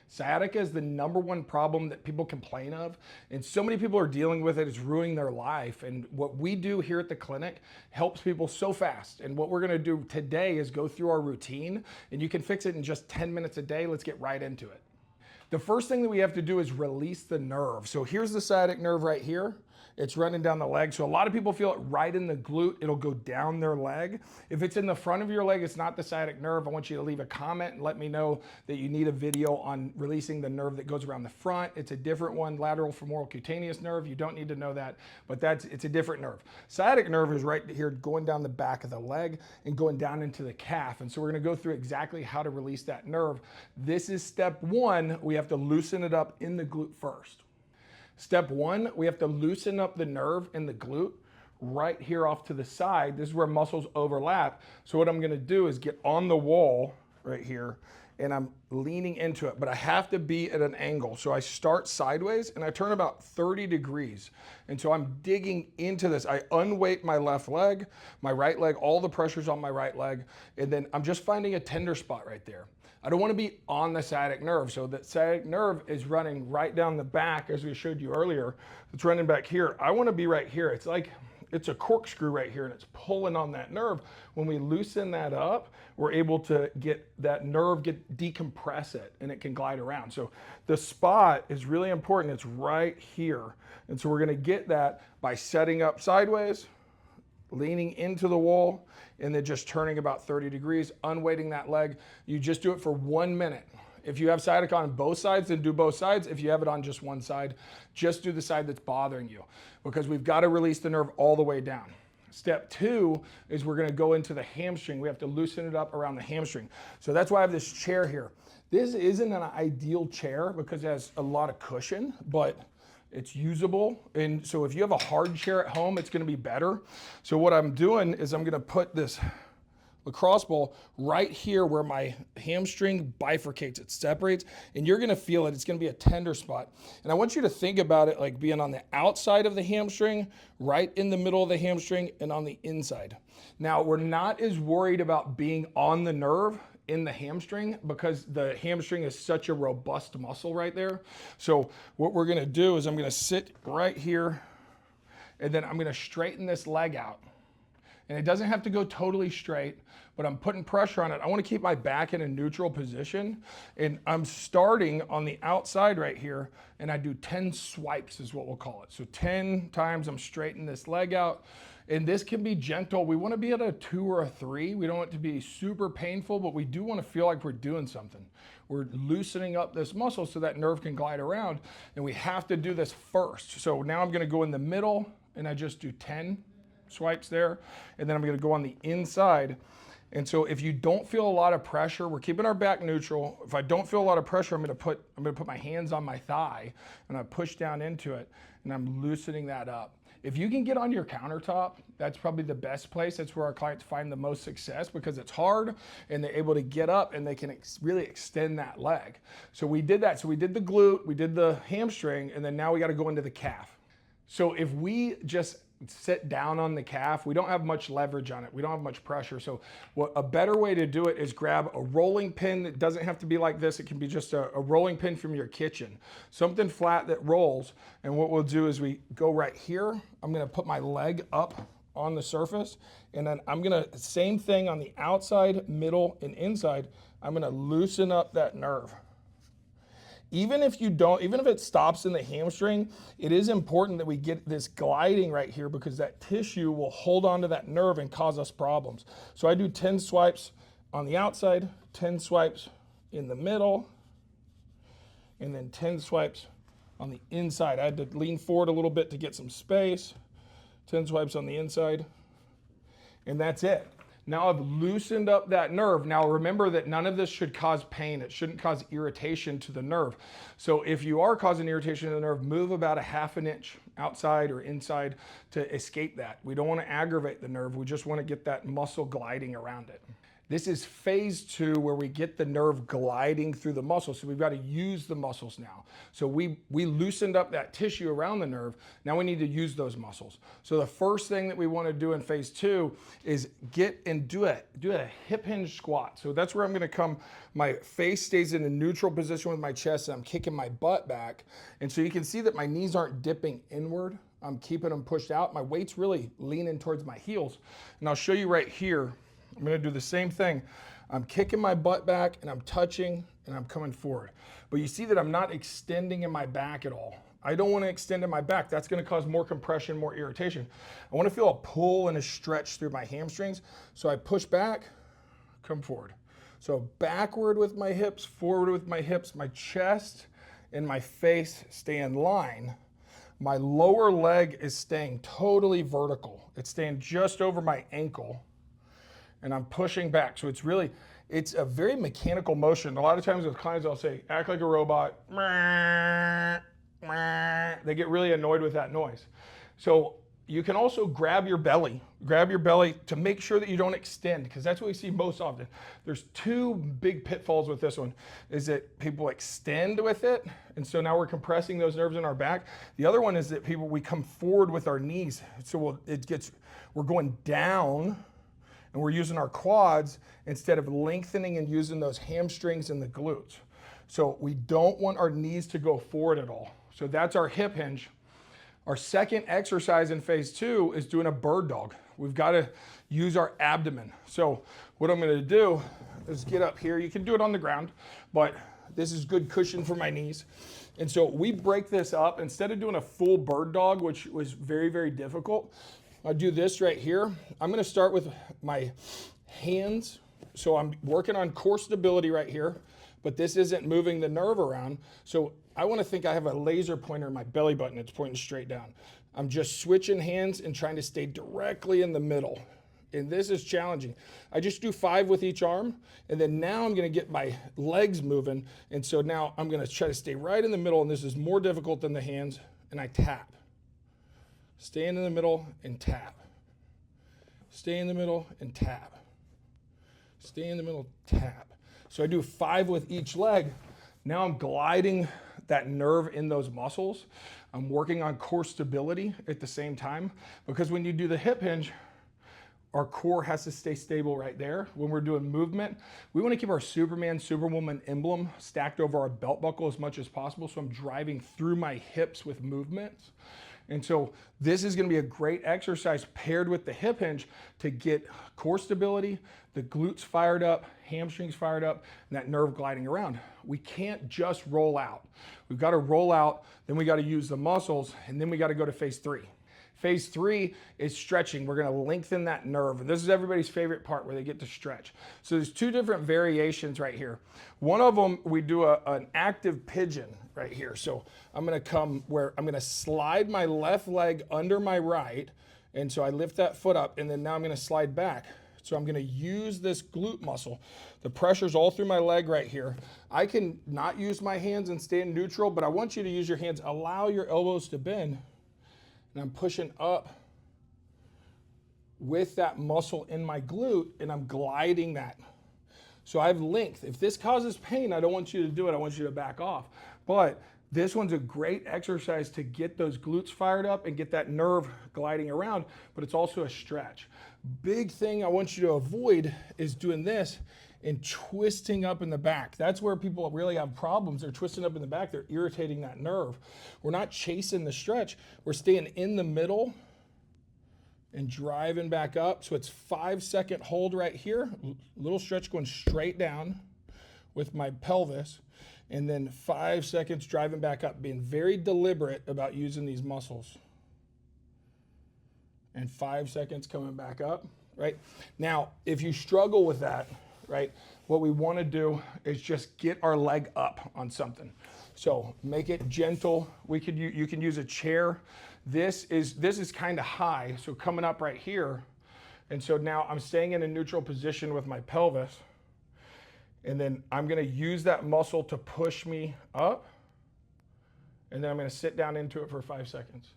Sciatica is the #1 problem that people complain of, and so many people are dealing with it. It's ruining their life. And what we do here at the clinic helps people so fast. And what we're gonna do today is go through our routine, and you can fix it in just 10 minutes a day. Let's get right into it. The first thing that we have to do is release the nerve. So here's the sciatic nerve right here. It's running down the leg. So a lot of people feel it right in the glute. It'll go down their leg. If it's in the front of your leg, it's not the sciatic nerve. I want you to leave a comment and let me know that you need a video on releasing the nerve that goes around the front. It's a different one, lateral femoral cutaneous nerve. You don't need to know that, but it's a different nerve. Sciatic nerve is right here going down the back of the leg and going down into the calf. And so we're gonna go through exactly how to release that nerve. This is step 1. We have to loosen it up in the glute first. Step 1, we have to loosen up the nerve in the glute right here off to the side. This is where muscles overlap. So what I'm gonna do is get on the wall right here and I'm leaning into it, but I have to be at an angle. So I start sideways and I turn about 30 degrees. And so I'm digging into this. I unweight my left leg, my right leg, all the pressure's on my right leg. And then I'm just finding a tender spot right there. I don't want to be on the sciatic nerve. So the sciatic nerve is running right down the back, as we showed you earlier. It's running back here. I want to be right here. It's like it's a corkscrew right here and it's pulling on that nerve. When we loosen that up, we're able to get that nerve, decompress it, and it can glide around. So the spot is really important. It's right here. And so we're going to get that by setting up sideways, leaning into the wall, and then just turning about 30 degrees, unweighting that leg. You just do it for 1 minute. If you have sciatica on both sides, then do both sides. If you have it on just one side, just do the side that's bothering you, because we've got to release the nerve all the way down. Step 2 is we're going to go into the hamstring. We have to loosen it up around the hamstring. So that's why I have this chair here. This isn't an ideal chair because it has a lot of cushion, but it's usable. And so if you have a hard chair at home, it's going to be better. So what I'm doing is I'm going to put this lacrosse ball right here where my hamstring bifurcates, it separates, and you're going to feel it. It's going to be a tender spot. And I want you to think about it like being on the outside of the hamstring, right in the middle of the hamstring, and on the inside. Now, we're not as worried about being on the nerve in the hamstring because the hamstring is such a robust muscle right there. So what we're going to do is I'm going to sit right here, and then I'm going to straighten this leg out. And it doesn't have to go totally straight, but I'm putting pressure on it. I want to keep my back in a neutral position. And I'm starting on the outside right here, and I do 10 swipes is what we'll call it. So 10 times I'm straightening this leg out. And this can be gentle. We want to be at a 2 or a 3. We don't want it to be super painful, but we do want to feel like we're doing something. We're loosening up this muscle so that nerve can glide around. And we have to do this first. So now I'm going to go in the middle, and I just do 10 swipes there, and then I'm going to go on the inside. And so if you don't feel a lot of pressure, we're keeping our back neutral. If I don't feel a lot of pressure, I'm going to put my hands on my thigh and I push down into it, and I'm loosening that up. If you can get on your countertop, that's probably the best place. That's where our clients find the most success because it's hard and they're able to get up and they can really extend that leg. So we did that. So we did the glute, we did the hamstring, and then now we got to go into the calf. So if we just sit down on the calf, we don't have much leverage on it. We don't have much pressure. So a better way to do it is grab a rolling pin. It doesn't have to be like this. It can be just a rolling pin from your kitchen, something flat that rolls. And what we'll do is we go right here. I'm going to put my leg up on the surface, and then I'm going to, same thing on the outside, middle, and inside. I'm going to loosen up that nerve. Even if it stops in the hamstring, it is important that we get this gliding right here because that tissue will hold onto that nerve and cause us problems. So I do 10 swipes on the outside, 10 swipes in the middle, and then 10 swipes on the inside. I had to lean forward a little bit to get some space. 10 swipes on the inside, and that's it. Now I've loosened up that nerve. Now remember that none of this should cause pain. It shouldn't cause irritation to the nerve. So if you are causing irritation to the nerve, move about a ½ an inch outside or inside to escape that. We don't want to aggravate the nerve. We just want to get that muscle gliding around it. This is phase 2 where we get the nerve gliding through the muscle. So we've got to use the muscles now. So we loosened up that tissue around the nerve. Now we need to use those muscles. So the first thing that we want to do in phase 2 is get and do a hip hinge squat. So that's where I'm going to come. My face stays in a neutral position with my chest, and I'm kicking my butt back. And so you can see that my knees aren't dipping inward. I'm keeping them pushed out. My weight's really leaning towards my heels. And I'll show you right here. I'm going to do the same thing. I'm kicking my butt back and I'm touching and I'm coming forward. But you see that I'm not extending in my back at all. I don't want to extend in my back. That's going to cause more compression, more irritation. I want to feel a pull and a stretch through my hamstrings. So I push back, come forward. So backward with my hips, forward with my hips, my chest and my face stay in line. My lower leg is staying totally vertical. It's staying just over my ankle. And I'm pushing back. So it's a very mechanical motion. A lot of times with clients, I'll say, act like a robot. They get really annoyed with that noise. So you can also grab your belly to make sure that you don't extend, because that's what we see most often. There's two big pitfalls with this one, is that people extend with it. And so now we're compressing those nerves in our back. The other one is that we come forward with our knees. So we're going down, and we're using our quads instead of lengthening and using those hamstrings and the glutes. So we don't want our knees to go forward at all. So that's our hip hinge. Our second exercise in phase 2 is doing a bird dog. We've got to use our abdomen. So what I'm going to do is get up here. You can do it on the ground, but this is good cushion for my knees. And so we break this up. Instead of doing a full bird dog, which was very, very difficult, I do this right here. I'm going to start with my hands. So I'm working on core stability right here, but this isn't moving the nerve around. So I want to think I have a laser pointer in my belly button. It's pointing straight down. I'm just switching hands and trying to stay directly in the middle. And this is challenging. I just do 5 with each arm. And then now I'm going to get my legs moving. And so now I'm going to try to stay right in the middle. And this is more difficult than the hands. And I tap. Stay in the middle and tap. Stay in the middle and tap. Stay in the middle, tap. So I do 5 with each leg. Now I'm gliding that nerve in those muscles. I'm working on core stability at the same time, because when you do the hip hinge, our core has to stay stable right there. When we're doing movement, we want to keep our Superman, Superwoman emblem stacked over our belt buckle as much as possible. So I'm driving through my hips with movements. And so this is going to be a great exercise paired with the hip hinge to get core stability, the glutes fired up, hamstrings fired up, and that nerve gliding around. We can't just roll out. We've got to roll out, then we got to use the muscles, and then we got to go to phase 3. Phase 3 is stretching. We're going to lengthen that nerve. And this is everybody's favorite part, where they get to stretch. So there's 2 different variations right here. One of them, we do an active pigeon right here. So I'm going to come where I'm going to slide my left leg under my right. And so I lift that foot up, and then now I'm going to slide back. So I'm going to use this glute muscle. The pressure's all through my leg right here. I can not use my hands and stand neutral, but I want you to use your hands. Allow your elbows to bend. And I'm pushing up with that muscle in my glute, and I'm gliding that. So I have length. If this causes pain, I don't want you to do it. I want you to back off. But this one's a great exercise to get those glutes fired up and get that nerve gliding around, but it's also a stretch. Big thing I want you to avoid is doing this and twisting up in the back. That's where people really have problems. They're twisting up in the back. They're irritating that nerve. We're not chasing the stretch. We're staying in the middle and driving back up. So it's 5-second hold right here. Little stretch going straight down with my pelvis. And then 5 seconds driving back up, being very deliberate about using these muscles. And 5 seconds coming back up, right? Now, if you struggle with that, right, what we want to do is just get our leg up on something. So make it gentle. You can use a chair. This is kind of high, so coming up right here. And so now I'm staying in a neutral position with my pelvis. And then I'm going to use that muscle to push me up And then I'm gonna sit down into it for 5 seconds.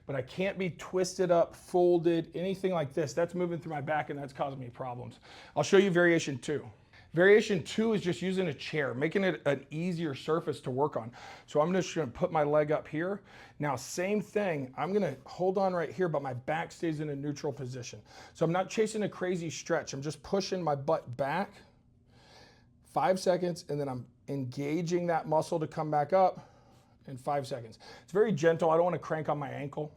But I can't be twisted up, folded, anything like this. That's moving through my back and that's causing me problems. I'll show you variation 2. Variation 2 is just using a chair, making it an easier surface to work on. So I'm just gonna put my leg up here. Now, same thing, I'm gonna hold on right here, but my back stays in a neutral position. So I'm not chasing a crazy stretch. I'm just pushing my butt back, 5 seconds, and then I'm engaging that muscle to come back up in 5 seconds. It's very gentle. I don't wanna crank on my ankle.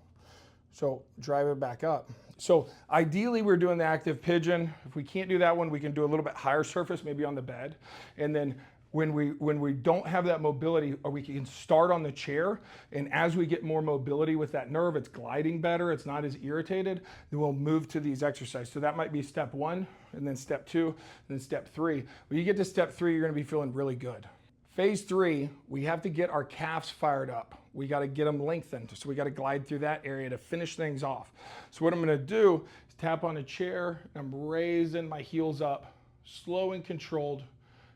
So drive it back up. So ideally we're doing the active pigeon. If we can't do that one, we can do a little bit higher surface, maybe on the bed. And then when we don't have that mobility, or we can start on the chair, and as we get more mobility with that nerve, it's gliding better, it's not as irritated, then we'll move to these exercises. So that might be step 1, and then step 2, and then step 3. When you get to step 3, you're gonna be feeling really good. Phase 3, we have to get our calves fired up. We got to get them lengthened. So we got to glide through that area to finish things off. So what I'm going to do is tap on a chair. I'm raising my heels up, slow and controlled,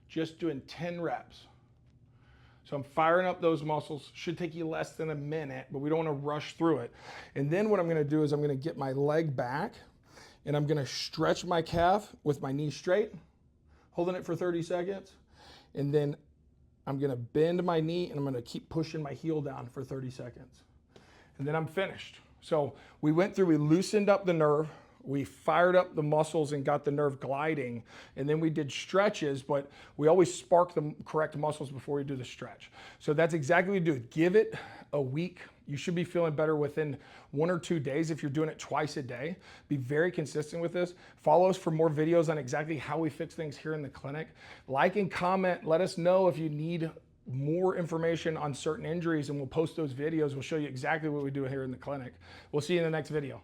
just doing 10 reps. So I'm firing up those muscles. Should take you less than a minute, but we don't want to rush through it. And then what I'm going to do is I'm going to get my leg back, and I'm going to stretch my calf with my knee straight, holding it for 30 seconds. And then I'm gonna bend my knee and I'm gonna keep pushing my heel down for 30 seconds. And then I'm finished. So we went through, we loosened up the nerve, we fired up the muscles and got the nerve gliding, and then we did stretches, but we always spark the correct muscles before we do the stretch. So that's exactly what we do. Give it a week. You should be feeling better within 1 or 2 days if you're doing it twice a day. Be very consistent with this. Follow us for more videos on exactly how we fix things here in the clinic. Like and comment. Let us know if you need more information on certain injuries, and we'll post those videos. We'll show you exactly what we do here in the clinic. We'll see you in the next video.